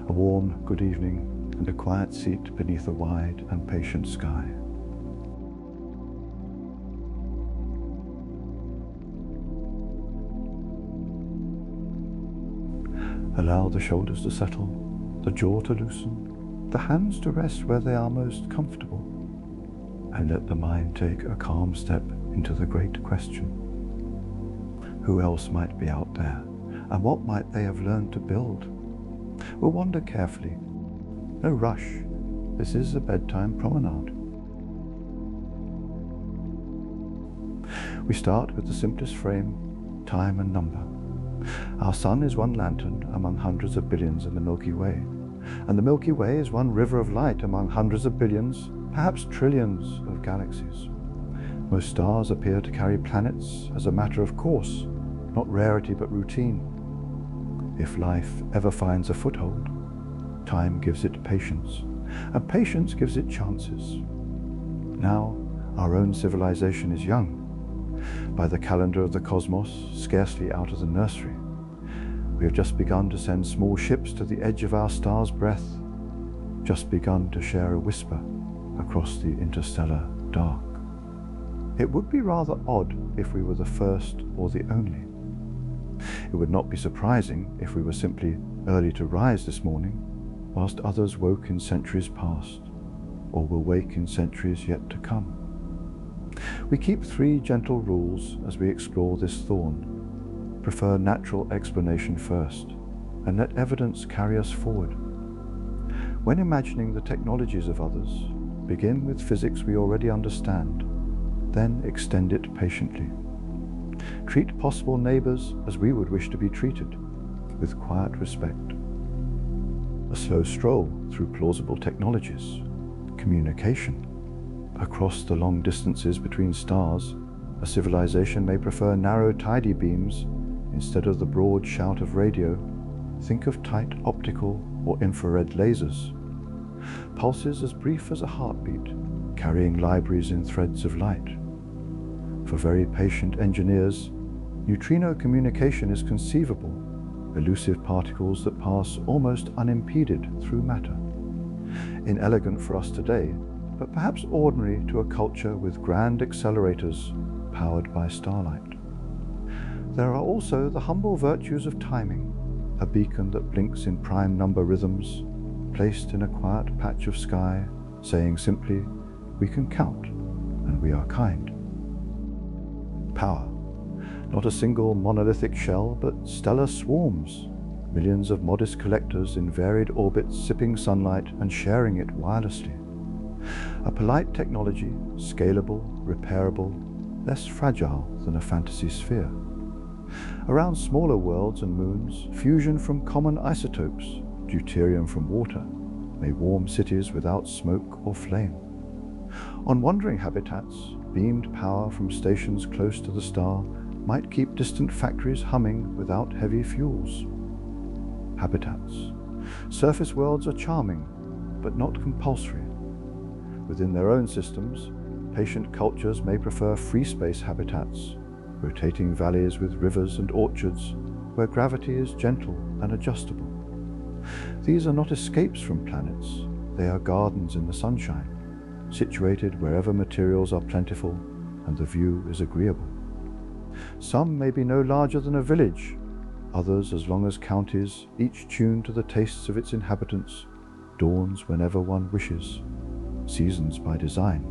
a warm good evening, and a quiet seat beneath a wide and patient sky. Allow the shoulders to settle, the jaw to loosen, the hands to rest where they are most comfortable, and let the mind take a calm step into the great question. Who else might be out there, and what might they have learned to build? We'll wander carefully. No rush. This is a bedtime promenade. We start with the simplest frame, time and number. Our sun is one lantern among hundreds of billions in the Milky Way, and the Milky Way is one river of light among hundreds of billions, perhaps trillions of galaxies. Most stars appear to carry planets as a matter of course, not rarity but routine. If life ever finds a foothold, time gives it patience, and patience gives it chances. Now, our own civilization is young. By the calendar of the cosmos, scarcely out of the nursery. We have just begun to send small ships to the edge of our star's breath, just begun to share a whisper across the interstellar dark. It would be rather odd if we were the first or the only. It would not be surprising if we were simply early to rise this morning, whilst others woke in centuries past, or will wake in centuries yet to come. We keep three gentle rules as we explore this thorn. Prefer natural explanation first, and let evidence carry us forward. When imagining the technologies of others, begin with physics we already understand, then extend it patiently. Treat possible neighbors as we would wish to be treated, with quiet respect. A slow stroll through plausible technologies, communication. Across the long distances between stars, a civilization may prefer narrow tidy beams instead of the broad shout of radio. Think of tight optical or infrared lasers. Pulses as brief as a heartbeat, carrying libraries in threads of light. For very patient engineers, neutrino communication is conceivable, elusive particles that pass almost unimpeded through matter. Inelegant for us today, but perhaps ordinary to a culture with grand accelerators powered by starlight. There are also the humble virtues of timing, a beacon that blinks in prime number rhythms, placed in a quiet patch of sky, saying simply, we can count and we are kind. Power. Not a single monolithic shell, but stellar swarms, millions of modest collectors in varied orbits sipping sunlight and sharing it wirelessly. A polite technology, scalable, repairable, less fragile than a fantasy sphere. Around smaller worlds and moons, fusion from common isotopes, deuterium from water, may warm cities without smoke or flame. On wandering habitats, beamed power from stations close to the star might keep distant factories humming without heavy fuels. Habitats. Surface worlds are charming, but not compulsory. Within their own systems, patient cultures may prefer free space habitats, rotating valleys with rivers and orchards where gravity is gentle and adjustable. These are not escapes from planets, they are gardens in the sunshine, situated wherever materials are plentiful and the view is agreeable. Some may be no larger than a village, others as long as counties, each tuned to the tastes of its inhabitants, dawns whenever one wishes. Seasons by design,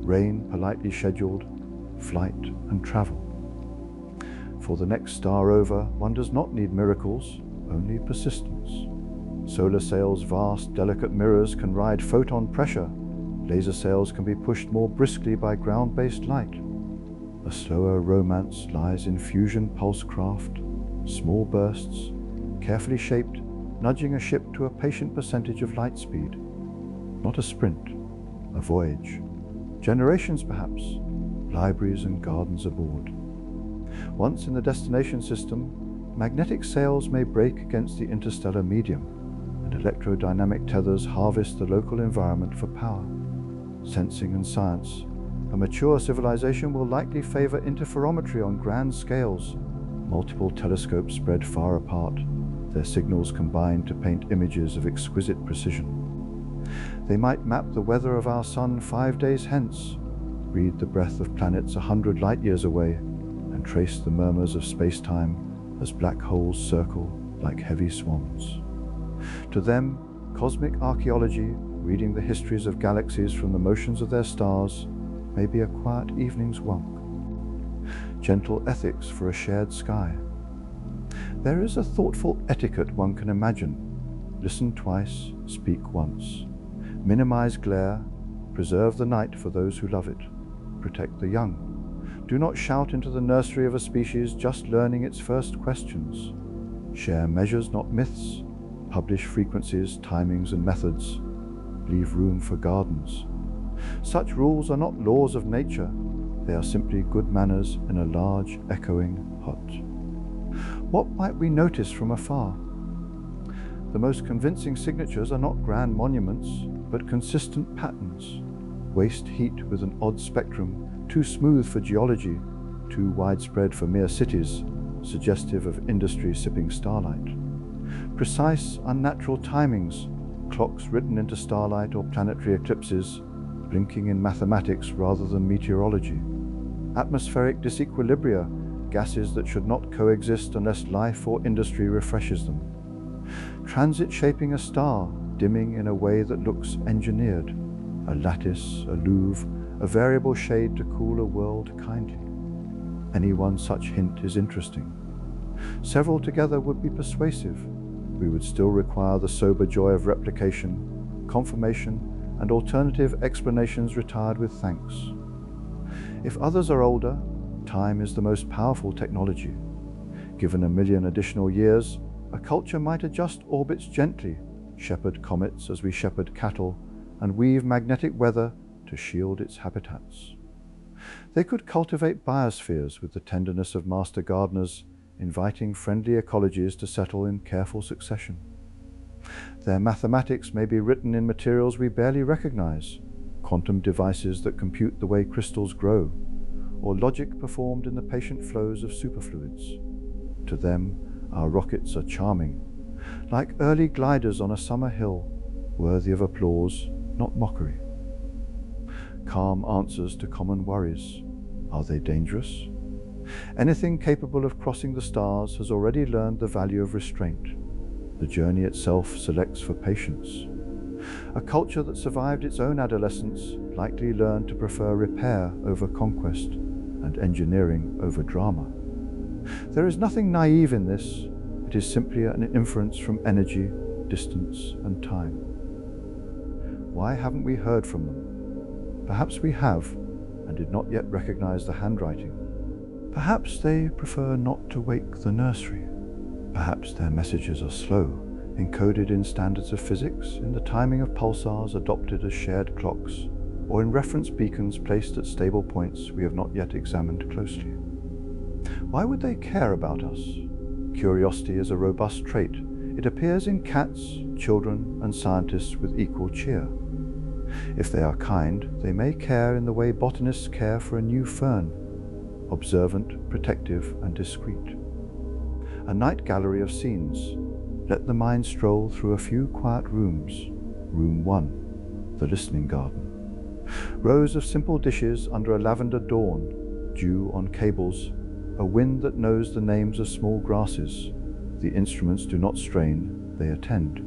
rain politely scheduled, flight and travel. For the next star over, one does not need miracles, only persistence. Solar sails' vast, delicate mirrors can ride photon pressure. Laser sails can be pushed more briskly by ground-based light. A slower romance lies in fusion pulse craft, small bursts, carefully shaped, nudging a ship to a patient percentage of light speed. Not a sprint, a voyage. Generations perhaps, libraries and gardens aboard. Once in the destination system, magnetic sails may break against the interstellar medium, and electrodynamic tethers harvest the local environment for power. Sensing and science, a mature civilization will likely favor interferometry on grand scales, multiple telescopes spread far apart, their signals combine to paint images of exquisite precision. They might map the weather of our sun 5 days hence, read the breath of planets 100 light-years away, and trace the murmurs of space-time as black holes circle like heavy swans. To them, cosmic archaeology, reading the histories of galaxies from the motions of their stars, may be a quiet evening's walk. Gentle ethics for a shared sky. There is a thoughtful etiquette one can imagine. Listen twice, speak once. Minimize glare, preserve the night for those who love it. Protect the young. Do not shout into the nursery of a species just learning its first questions. Share measures, not myths. Publish frequencies, timings, and methods. Leave room for gardens. Such rules are not laws of nature. They are simply good manners in a large, echoing hut. What might we notice from afar? The most convincing signatures are not grand monuments, but consistent patterns. Waste heat with an odd spectrum, too smooth for geology, too widespread for mere cities, suggestive of industry sipping starlight. Precise, unnatural timings, clocks written into starlight or planetary eclipses, blinking in mathematics rather than meteorology. Atmospheric disequilibria, gases that should not coexist unless life or industry refreshes them. Transit shaping a star, dimming in a way that looks engineered. A lattice, a louve, a variable shade to cool a world kindly. Any one such hint is interesting. Several together would be persuasive. We would still require the sober joy of replication, confirmation, and alternative explanations retired with thanks. If others are older, time is the most powerful technology. Given 1 million additional years, a culture might adjust orbits gently, shepherd comets as we shepherd cattle, and weave magnetic weather to shield its habitats. They could cultivate biospheres with the tenderness of master gardeners, inviting friendly ecologies to settle in careful succession. Their mathematics may be written in materials we barely recognize, quantum devices that compute the way crystals grow, or logic performed in the patient flows of superfluids. To them, our rockets are charming, like early gliders on a summer hill, worthy of applause, not mockery. Calm answers to common worries. Are they dangerous? Anything capable of crossing the stars has already learned the value of restraint. The journey itself selects for patience. A culture that survived its own adolescence likely learned to prefer repair over conquest and engineering over drama. There is nothing naive in this. It is simply an inference from energy, distance, and time. Why haven't we heard from them? Perhaps we have, and did not yet recognize the handwriting. Perhaps they prefer not to wake the nursery. Perhaps their messages are slow, encoded in standards of physics, in the timing of pulsars adopted as shared clocks, or in reference beacons placed at stable points we have not yet examined closely. Why would they care about us? Curiosity is a robust trait. It appears in cats, children, and scientists with equal cheer. If they are kind, they may care in the way botanists care for a new fern, observant, protective, and discreet. A night gallery of scenes. Let the mind stroll through a few quiet rooms. Room 1, the listening garden. Rows of simple dishes under a lavender dawn, dew on cables, a wind that knows the names of small grasses. The instruments do not strain, they attend.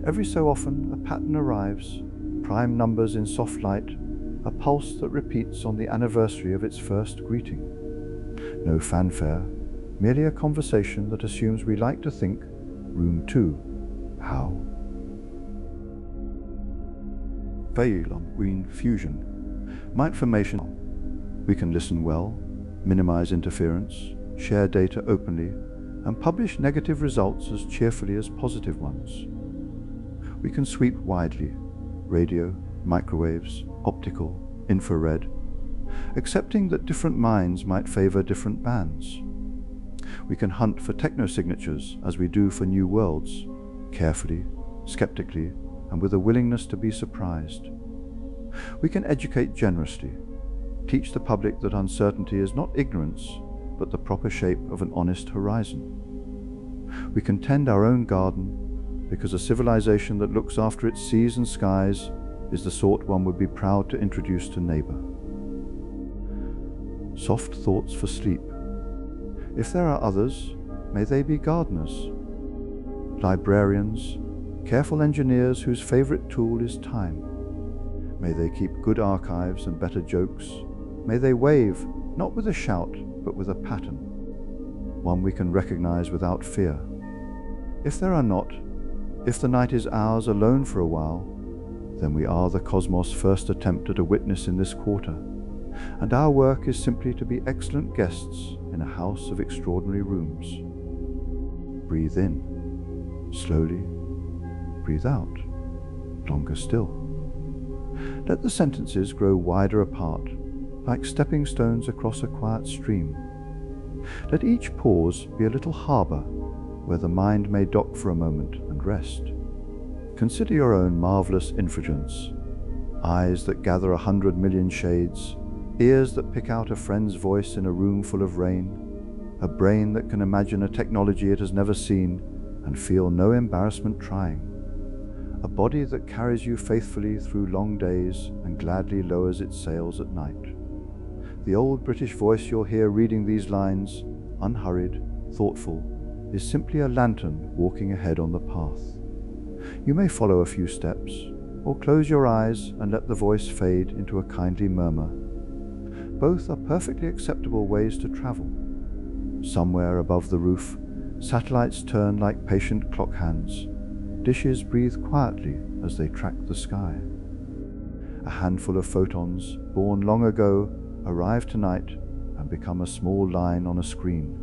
Every so often a pattern arrives, prime numbers in soft light, a pulse that repeats on the anniversary of its first greeting. No fanfare, merely a conversation that assumes we like to think. Room 2, how? Veil fusion. Mindformation. We can listen well, minimize interference, share data openly, and publish negative results as cheerfully as positive ones. We can sweep widely, radio, microwaves, optical, infrared, accepting that different minds might favor different bands. We can hunt for technosignatures as we do for new worlds, carefully, skeptically, and with a willingness to be surprised. We can educate generously, teach the public that uncertainty is not ignorance, but the proper shape of an honest horizon. We can tend our own garden, because a civilization that looks after its seas and skies is the sort one would be proud to introduce to neighbor. Soft thoughts for sleep. If there are others, may they be gardeners, librarians, careful engineers whose favorite tool is time. May they keep good archives and better jokes. May they wave, not with a shout, but with a pattern, one we can recognize without fear. If there are not, if the night is ours alone for a while, then we are the cosmos' first attempt at a witness in this quarter, and our work is simply to be excellent guests in a house of extraordinary rooms. Breathe in, slowly. Breathe out, longer still. Let the sentences grow wider apart, like stepping stones across a quiet stream. Let each pause be a little harbour where the mind may dock for a moment and rest. Consider your own marvellous infringence: eyes that gather 100 million shades, ears that pick out a friend's voice in a room full of rain, a brain that can imagine a technology it has never seen and feel no embarrassment trying, a body that carries you faithfully through long days and gladly lowers its sails at night. The old British voice you'll hear reading these lines, unhurried, thoughtful, is simply a lantern walking ahead on the path. You may follow a few steps, or close your eyes and let the voice fade into a kindly murmur. Both are perfectly acceptable ways to travel. Somewhere above the roof, satellites turn like patient clock hands. Dishes breathe quietly as they track the sky. A handful of photons, born long ago, arrive tonight and become a small line on a screen.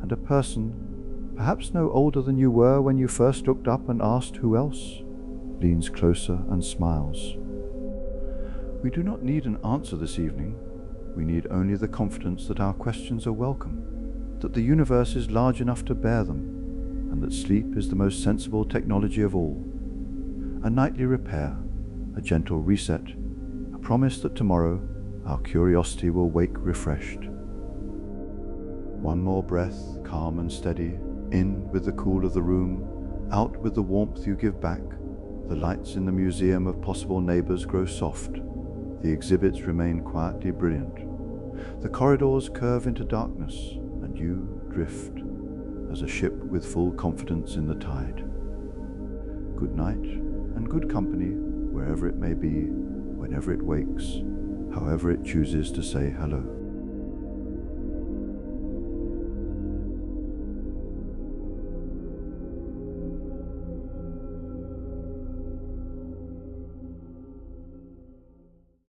And a person, perhaps no older than you were when you first looked up and asked who else, leans closer and smiles. We do not need an answer this evening. We need only the confidence that our questions are welcome, that the universe is large enough to bear them, and that sleep is the most sensible technology of all. A nightly repair, a gentle reset, a promise that tomorrow our curiosity will wake refreshed. One more breath, calm and steady, in with the cool of the room, out with the warmth you give back. The lights in the museum of possible neighbors grow soft. The exhibits remain quietly brilliant. The corridors curve into darkness, and you drift as a ship with full confidence in the tide. Good night and good company, wherever it may be, whenever it wakes, however it chooses to say hello.